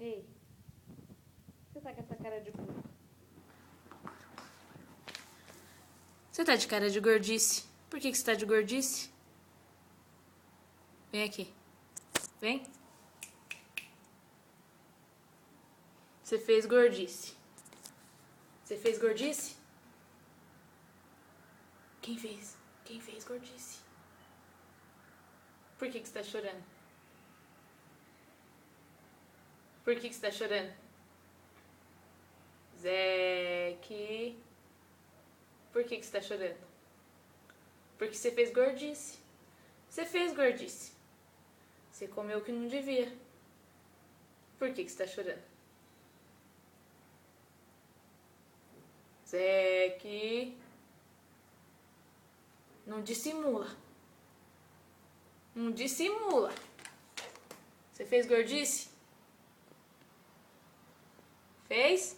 Ei, você tá com essa cara de cu? Você tá de cara de gordice. Por que você tá de gordice? Vem aqui. Vem. Você fez gordice. Você fez gordice? Quem fez? Quem fez gordice? Por que você tá chorando? Por que você tá chorando? Zeque. Por que você tá chorando? Porque você fez gordice. Você fez gordice. Você comeu o que não devia. Por que você tá chorando? Zeque. Não dissimula. Não dissimula. Você fez gordice? Fez?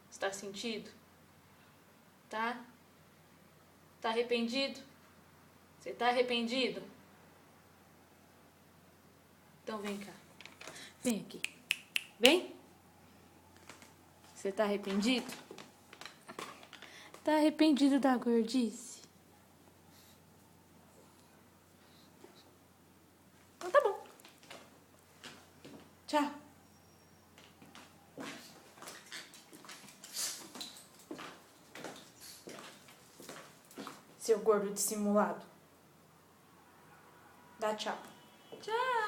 Está sentido? Tá? Tá arrependido? Você tá arrependido? Então vem cá. Vem aqui. Vem. Você tá arrependido? Tá arrependido da gordice? Então tá bom. Tchau. Seu gordo dissimulado. Dá tchau. Tchau.